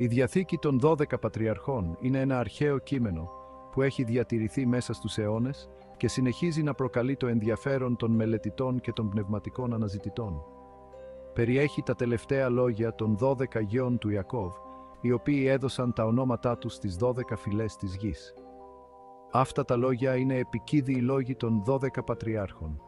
Η Διαθήκη των 12 Πατριαρχών είναι ένα αρχαίο κείμενο που έχει διατηρηθεί μέσα στους αιώνες και συνεχίζει να προκαλεί το ενδιαφέρον των μελετητών και των πνευματικών αναζητητών. Περιέχει τα τελευταία λόγια των 12 γιών του Ιακώβ, οι οποίοι έδωσαν τα ονόματά τους στις 12 φυλές της γης. Αυτά τα λόγια είναι επικίδιοι λόγοι των 12 Πατριάρχων.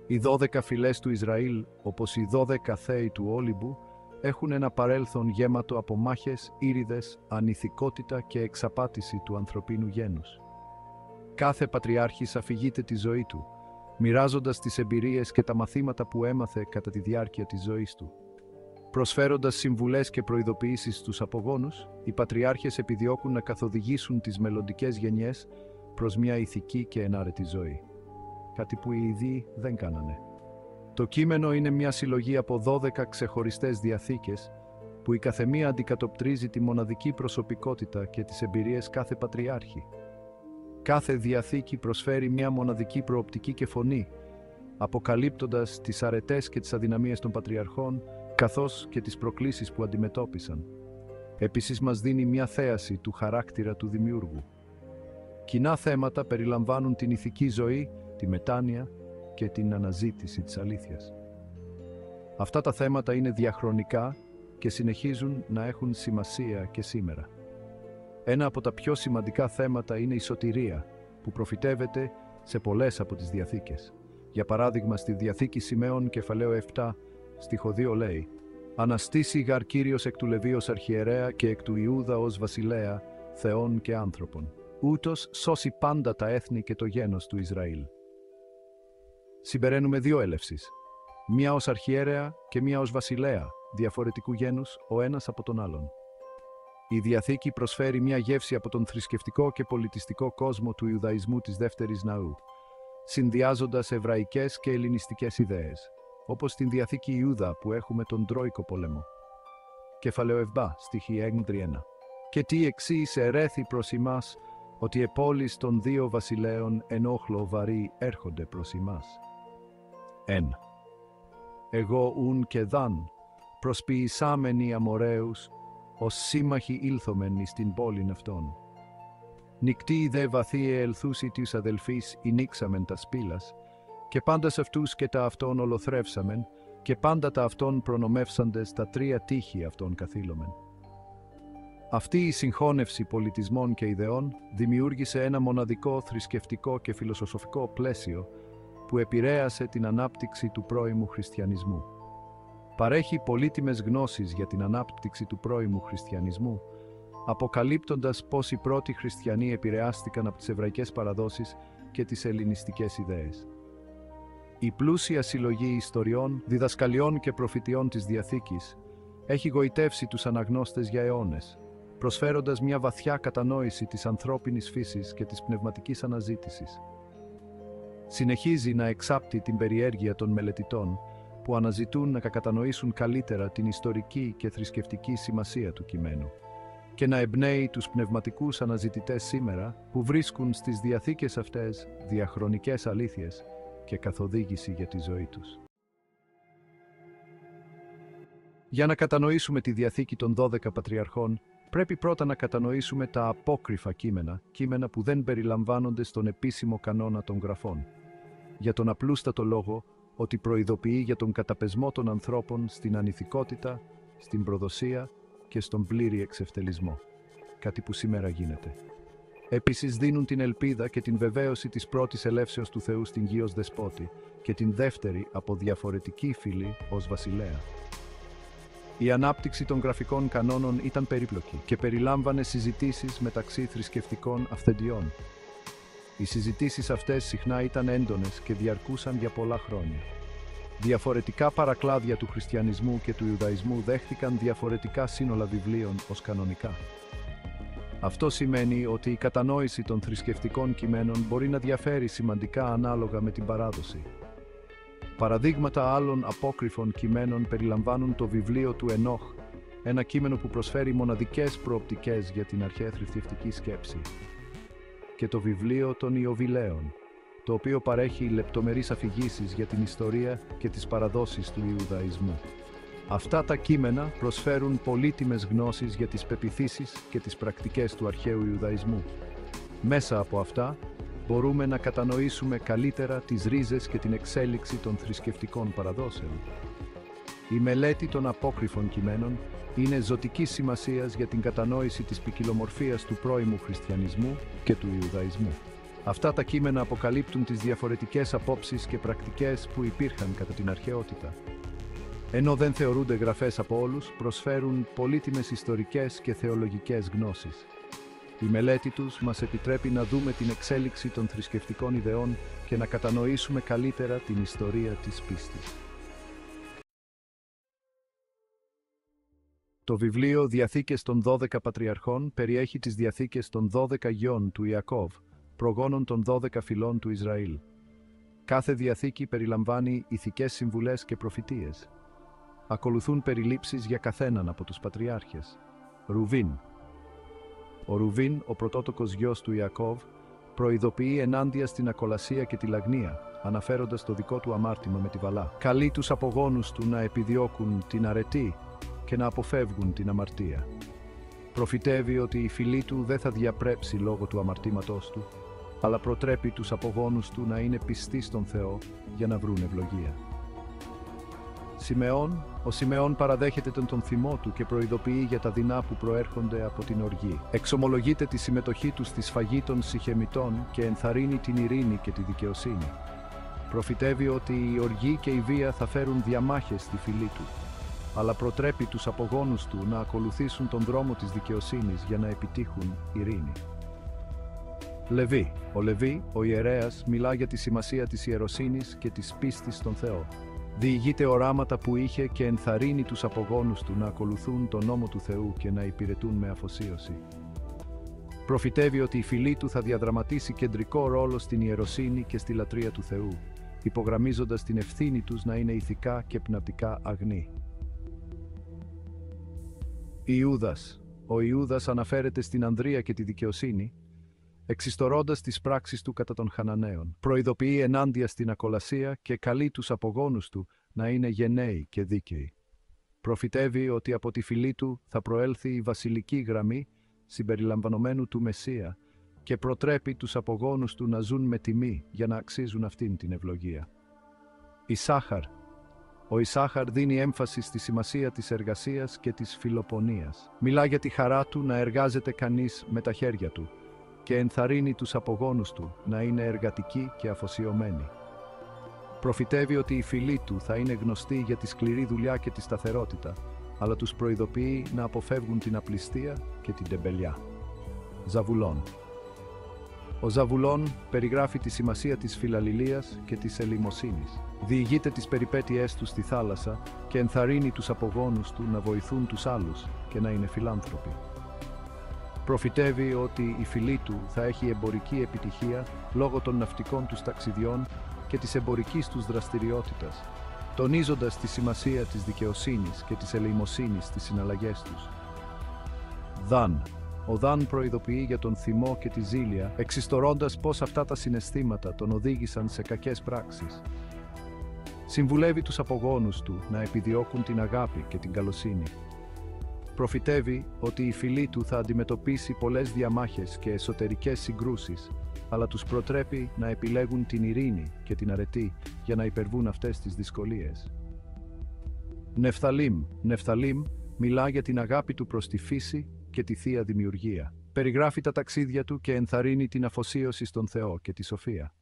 Οι 12 φυλές του Ισραήλ, όπως οι 12 θέοι του Όλυμπου, έχουν ένα παρέλθον γέματο από μάχες, ήριδες, ανηθικότητα και εξαπάτηση του ανθρωπίνου γένους. Κάθε πατριάρχης αφηγείται τη ζωή του, μοιράζοντας τις εμπειρίες και τα μαθήματα που έμαθε κατά τη διάρκεια της ζωής του. Προσφέροντας συμβουλές και προειδοποιήσεις στους απογόνους, οι πατριάρχες επιδιώκουν να καθοδηγήσουν τις μελλοντικές γενιές προς μια ηθική και ενάρετη ζωή. Κάτι που οι ίδιοι δεν κάνανε. Το κείμενο είναι μια συλλογή από 12 ξεχωριστές διαθήκες, που η καθεμία αντικατοπτρίζει τη μοναδική προσωπικότητα και τις εμπειρίες κάθε πατριάρχη. Κάθε διαθήκη προσφέρει μια μοναδική προοπτική και φωνή, αποκαλύπτοντας τις αρετές και τις αδυναμίες των πατριαρχών, καθώς και τις προκλήσεις που αντιμετώπισαν. Επίσης μας δίνει μια θέαση του χαράκτηρα του δημιούργου. Κοινά θέματα περιλαμβάνουν την ηθική ζωή, τη μετάνοια και την αναζήτηση της αλήθειας. Αυτά τα θέματα είναι διαχρονικά και συνεχίζουν να έχουν σημασία και σήμερα. Ένα από τα πιο σημαντικά θέματα είναι η σωτηρία, που προφητεύεται σε πολλές από τις διαθήκες. Για παράδειγμα, στη Διαθήκη Σιμεών, κεφαλαίο 7, στίχο 2 λέει «Αναστήσει γαρ Κύριος εκ του Λεβί ως αρχιερέα και εκ του Ιούδα ως βασιλέα, θεών και άνθρωπων. Ούτως σώσει πάντα τα έθνη και το γένος του Ισραήλ». Συμπεραίνουμε δύο έλευσεις, μία ως αρχιέρεα και μία ως βασιλέα, διαφορετικού γένους ο ένας από τον άλλον. Η Διαθήκη προσφέρει μια γεύση από τον θρησκευτικό και πολιτιστικό κόσμο του Ιουδαϊσμού της δεύτερης ναού, συνδυάζοντας εβραϊκές και ελληνιστικές ιδέες, όπως στην Διαθήκη Ιούδα που έχουμε τον Τρώικο πόλεμο. Κεφαλαίο 7, στίχη 1. «Και τι εξής ερέθη προς ημάς, ότι επόλεις των δύο βασιλέων εν όχλο βαρύ έρχονται προς ημάς. 1. Εγώ ουν και δαν, προσποιησάμενοι Αμοραίους, ως σύμμαχοι ήλθομεν εις την πόλην αυτών. Νυκτή δε βαθύε ελθούσι της αδελφής ηνίξαμεν τα σπήλας, και πάντας αυτούς και τα αυτών ολοθρεύσαμεν, και πάντα τα αυτών προνομεύσαντες τα τρία τείχη αυτών καθήλωμεν». Αυτή η συγχώνευση πολιτισμών και ιδεών δημιούργησε ένα μοναδικό θρησκευτικό και φιλοσοφικό πλαίσιο που επηρέασε την ανάπτυξη του πρώιμου χριστιανισμού. Παρέχει πολύτιμες γνώσεις για την ανάπτυξη του πρώιμου χριστιανισμού, αποκαλύπτοντας πώς οι πρώτοι χριστιανοί επηρεάστηκαν από τις εβραϊκές παραδόσεις και τις ελληνιστικές ιδέες. Η πλούσια συλλογή ιστοριών, διδασκαλιών και προφητιών της Διαθήκης έχει γοητεύσει τους αναγνώστες για αιώνες, προσφέροντας μια βαθιά κατανόηση της ανθρώπινης φύσης και της πνευματικής αναζήτησης. Συνεχίζει να εξάπτει την περιέργεια των μελετητών που αναζητούν να κατανοήσουν καλύτερα την ιστορική και θρησκευτική σημασία του κειμένου και να εμπνέει τους πνευματικούς αναζητητές σήμερα που βρίσκουν στις διαθήκες αυτές διαχρονικές αλήθειες και καθοδήγηση για τη ζωή τους. Για να κατανοήσουμε τη Διαθήκη των 12 Πατριαρχών, πρέπει πρώτα να κατανοήσουμε τα απόκριφα κείμενα που δεν περιλαμβάνονται στον επίσημο κανόνα των γραφών, για τον απλούστατο λόγο ότι προειδοποιεί για τον καταπεσμό των ανθρώπων στην ανηθικότητα, στην προδοσία και στον πλήρη εξευτελισμό, κάτι που σήμερα γίνεται. Επίσης δίνουν την ελπίδα και την βεβαίωση της πρώτης ελεύσεως του Θεού στην γη ως δεσπότη και την δεύτερη από διαφορετική φυλή ως βασιλέα. Η ανάπτυξη των γραφικών κανόνων ήταν περίπλοκη και περιλάμβανε συζητήσεις μεταξύ θρησκευτικών αυθεντιών. Οι συζητήσεις αυτές συχνά ήταν έντονες και διαρκούσαν για πολλά χρόνια. Διαφορετικά παρακλάδια του χριστιανισμού και του Ιουδαϊσμού δέχτηκαν διαφορετικά σύνολα βιβλίων ως κανονικά. Αυτό σημαίνει ότι η κατανόηση των θρησκευτικών κειμένων μπορεί να διαφέρει σημαντικά ανάλογα με την παράδοση. Παραδείγματα άλλων απόκριφων κειμένων περιλαμβάνουν το βιβλίο του Ενόχ, ένα κείμενο που προσφέρει μοναδικές προοπτικές για την αρχαία θρησκευτική σκέψη, και το βιβλίο των Ιωβιλέων, το οποίο παρέχει λεπτομερείς αφηγήσεις για την ιστορία και τις παραδόσεις του Ιουδαϊσμού. Αυτά τα κείμενα προσφέρουν πολύτιμες γνώσεις για τις πεποιθήσεις και τις πρακτικές του αρχαίου Ιουδαϊσμού. Μέσα από αυτά, μπορούμε να κατανοήσουμε καλύτερα τις ρίζες και την εξέλιξη των θρησκευτικών παραδόσεων. Η μελέτη των απόκριφων κειμένων είναι ζωτικής σημασίας για την κατανόηση της ποικιλομορφίας του πρώιμου χριστιανισμού και του Ιουδαϊσμού. Αυτά τα κείμενα αποκαλύπτουν τις διαφορετικές απόψεις και πρακτικές που υπήρχαν κατά την αρχαιότητα. Ενώ δεν θεωρούνται γραφές από όλους, προσφέρουν πολύτιμες ιστορικές και θεολογικές γνώσεις. Η μελέτη τους μας επιτρέπει να δούμε την εξέλιξη των θρησκευτικών ιδεών και να κατανοήσουμε καλύτερα την ιστορία της πίστης. Το βιβλίο «Διαθήκες των 12 Πατριαρχών» περιέχει τις διαθήκες των 12 γιών του Ιακώβ, προγόνων των 12 φυλών του Ισραήλ. Κάθε διαθήκη περιλαμβάνει ηθικές συμβουλές και προφητείες. Ακολουθούν περιλήψεις για καθέναν από τους πατριάρχες. Ρουβίν. Ο Ρουβίν, ο πρωτότοκος γιος του Ιακώβ, προειδοποιεί ενάντια στην ακολασία και τη λαγνία, αναφέροντας το δικό του αμάρτημα με τη Βαλά. Καλεί τους απογόνους του να επιδιώκουν την αρετή και να αποφεύγουν την αμαρτία. Προφητεύει ότι η φυλή του δεν θα διαπρέψει λόγω του αμαρτήματός του, αλλά προτρέπει τους απογόνους του να είναι πιστοί στον Θεό για να βρουν ευλογία. Σιμεών. Ο Σιμεών παραδέχεται τον θυμό του και προειδοποιεί για τα δεινά που προέρχονται από την οργή. Εξομολογείται τη συμμετοχή του στη σφαγή των Σιχεμιτών και ενθαρρύνει την ειρήνη και τη δικαιοσύνη. Προφητεύει ότι η οργή και η βία θα φέρουν διαμάχες στη φυλή του, αλλά προτρέπει τους απογόνους του να ακολουθήσουν τον δρόμο της δικαιοσύνης για να επιτύχουν ειρήνη. Λεβί. Ο Λεβί, ο ιερέας, μιλά για τη σημασία της ιεροσύνης και της πίστης στον Θεό. Διηγείται οράματα που είχε και ενθαρρύνει τους απογόνους του να ακολουθούν τον νόμο του Θεού και να υπηρετούν με αφοσίωση. Προφητεύει ότι η φυλή του θα διαδραματίσει κεντρικό ρόλο στην ιεροσύνη και στη λατρεία του Θεού, υπογραμμίζοντας την ευθύνη τους να είναι ηθικά και πνευματικά αγνοί. Ιούδας. Ο Ιούδας αναφέρεται στην ανδρεία και τη δικαιοσύνη, εξιστορώντας τις πράξεις του κατά των Χαναναίων. Προειδοποιεί ενάντια στην ακολασία και καλεί τους απογόνους του να είναι γενναίοι και δίκαιοι. Προφητεύει ότι από τη φυλή του θα προέλθει η βασιλική γραμμή συμπεριλαμβανομένου του Μεσσία και προτρέπει τους απογόνους του να ζουν με τιμή για να αξίζουν αυτήν την ευλογία. Ισάχαρ. Ο Ισάχαρ δίνει έμφαση στη σημασία της εργασίας και της φιλοπονίας. Μιλά για τη χαρά του να εργάζεται κανείς με τα χέρια του και ενθαρρύνει τους απογόνους του να είναι εργατικοί και αφοσιωμένοι. Προφητεύει ότι η φυλή του θα είναι γνωστή για τη σκληρή δουλειά και τη σταθερότητα, αλλά τους προειδοποιεί να αποφεύγουν την απληστία και την τεμπελιά. Ζαβουλών. Ο Ζαβουλών περιγράφει τη σημασία της φιλαλληλίας και της ελεημοσύνης. Διηγείται τις περιπέτειές του στη θάλασσα και ενθαρρύνει τους απογόνους του να βοηθούν τους άλλους και να είναι φιλάνθρωποι. Προφητεύει ότι η φυλή του θα έχει εμπορική επιτυχία λόγω των ναυτικών τους ταξιδιών και της εμπορικής τους δραστηριότητας, τονίζοντας τη σημασία της δικαιοσύνης και της ελεημοσύνης στις συναλλαγές τους. Δαν. Ο Δαν προειδοποιεί για τον θυμό και τη ζήλια, εξιστορώντας πως αυτά τα συναισθήματα τον οδήγησαν σε κακές πράξεις. Συμβουλεύει τους απογόνους του να επιδιώκουν την αγάπη και την καλοσύνη. Προφητεύει ότι η φυλή του θα αντιμετωπίσει πολλές διαμάχες και εσωτερικές συγκρούσεις, αλλά τους προτρέπει να επιλέγουν την ειρήνη και την αρετή για να υπερβούν αυτές τις δυσκολίες. Νεφθαλήμ. Νεφθαλήμ μιλά για την αγάπη του προς τη φύση και τη Θεία Δημιουργία. Περιγράφει τα ταξίδια του και ενθαρρύνει την αφοσίωση στον Θεό και τη σοφία.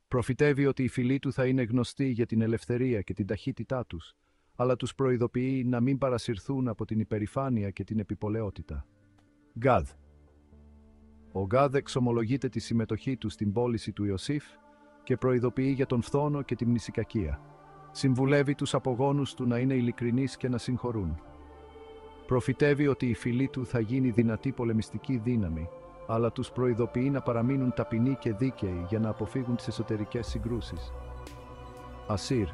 Προφητεύει ότι η φυλή του θα είναι γνωστή για την ελευθερία και την ταχύτητά τους, αλλά τους προειδοποιεί να μην παρασυρθούν από την υπερηφάνεια και την επιπολαιότητα. Γκάδ. Ο Γκάδ εξομολογείται τη συμμετοχή του στην πώληση του Ιωσήφ και προειδοποιεί για τον φθόνο και τη μνησικακία. Συμβουλεύει τους απογόνους του να είναι ειλικρινείς και να συγχωρούν. Προφητεύει ότι η φυλή του θα γίνει δυνατή πολεμιστική δύναμη, αλλά τους προειδοποιεί να παραμείνουν ταπεινοί και δίκαιοι για να αποφύγουν τις εσωτερικές συγκρούσεις. Ασύρ.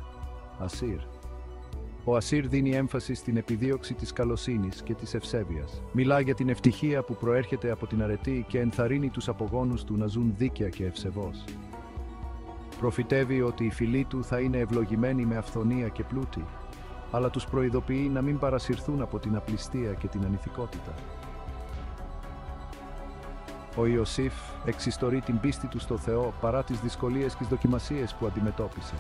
Ο Ασύρ δίνει έμφαση στην επιδίωξη της καλοσύνης και της ευσέβειας. Μιλά για την ευτυχία που προέρχεται από την αρετή και ενθαρρύνει τους απογόνους του να ζουν δίκαια και ευσεβώς. Προφητεύει ότι η φυλή του θα είναι ευλογημένη με αυθονία και πλούτη, αλλά τους προειδοποιεί να μην παρασυρθούν από την απληστία και την ανηθικότητα. Ο Ιωσήφ εξιστορεί την πίστη του στο Θεό παρά τις δυσκολίες και τις δοκιμασίες που αντιμετώπισε.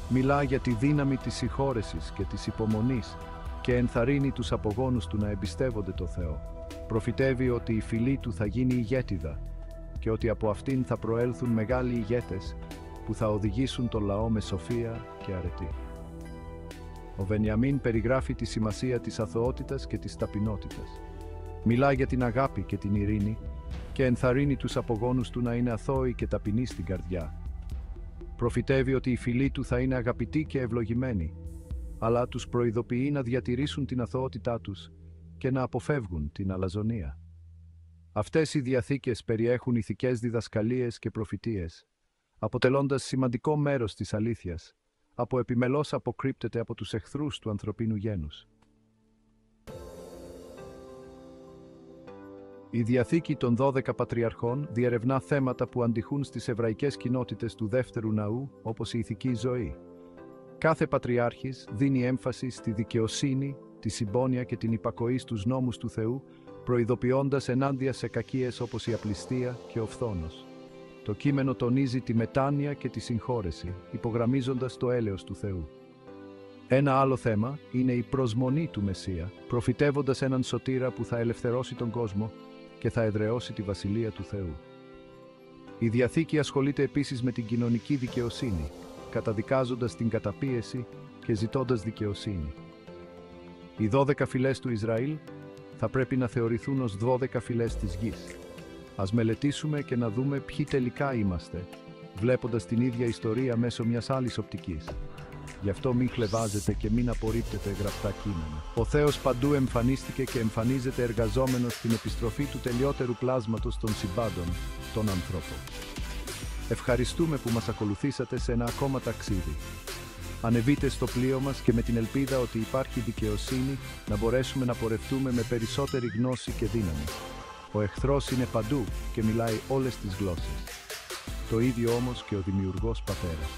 Μιλά για τη δύναμη της συγχώρεσης και της υπομονής και ενθαρρύνει τους απογόνους του να εμπιστεύονται το Θεό. Προφητεύει ότι η φυλή του θα γίνει ηγέτιδα και ότι από αυτήν θα προέλθουν μεγάλοι ηγέτες που θα οδηγήσουν τον λαό με σοφία και αρετή. Ο Βενιαμίν περιγράφει τη σημασία της αθωότητας και της ταπεινότητας. Μιλά για την αγάπη και την ειρήνη και ενθαρρύνει τους απογόνους του να είναι αθώοι και ταπεινοί στην καρδιά. Προφητεύει ότι η φυλή του θα είναι αγαπητή και ευλογημένη, αλλά τους προειδοποιεί να διατηρήσουν την αθωότητά τους και να αποφεύγουν την αλαζονία. Αυτές οι διαθήκες περιέχουν ηθικές διδασκαλίες και προφητείες, αποτελώντας σημαντικό μέρος της αλήθειας, από επιμελώς αποκρύπτεται από τους εχθρούς του ανθρωπίνου γένους. Η Διαθήκη των 12 Πατριαρχών διερευνά θέματα που αντιχούν στις εβραϊκές κοινότητες του δεύτερου ναού, όπως η ηθική ζωή. Κάθε Πατριάρχης δίνει έμφαση στη δικαιοσύνη, τη συμπόνια και την υπακοή στους νόμους του Θεού, προειδοποιώντας ενάντια σε κακίες όπως η απληστία και ο φθόνος. Το κείμενο τονίζει τη μετάνοια και τη συγχώρεση, υπογραμμίζοντας το έλεος του Θεού. Ένα άλλο θέμα είναι η προσμονή του Μεσσία, προφητεύοντας έναν σωτήρα που θα ελευθερώσει τον κόσμο και θα εδραιώσει τη Βασιλεία του Θεού. Η Διαθήκη ασχολείται επίσης με την κοινωνική δικαιοσύνη, καταδικάζοντας την καταπίεση και ζητώντας δικαιοσύνη. Οι 12 φυλές του Ισραήλ θα πρέπει να θεωρηθούν ως 12 φυλές της γης. Ας μελετήσουμε και να δούμε ποιοι τελικά είμαστε, βλέποντας την ίδια ιστορία μέσω μιας άλλης οπτικής. Γι' αυτό μην χλευάζετε και μην απορρίπτετε γραπτά κείμενα. Ο Θεός παντού εμφανίστηκε και εμφανίζεται εργαζόμενος στην επιστροφή του τελειότερου πλάσματος των συμπάντων, των ανθρώπων. Ευχαριστούμε που μας ακολουθήσατε σε ένα ακόμα ταξίδι. Ανεβείτε στο πλοίο μας και με την ελπίδα ότι υπάρχει δικαιοσύνη να μπορέσουμε να πορευτούμε με περισσότερη γνώση και δύναμη. Ο εχθρός είναι παντού και μιλάει όλες τις γλώσσες. Το ίδιο όμως και ο Δημιουργός Πατέρας.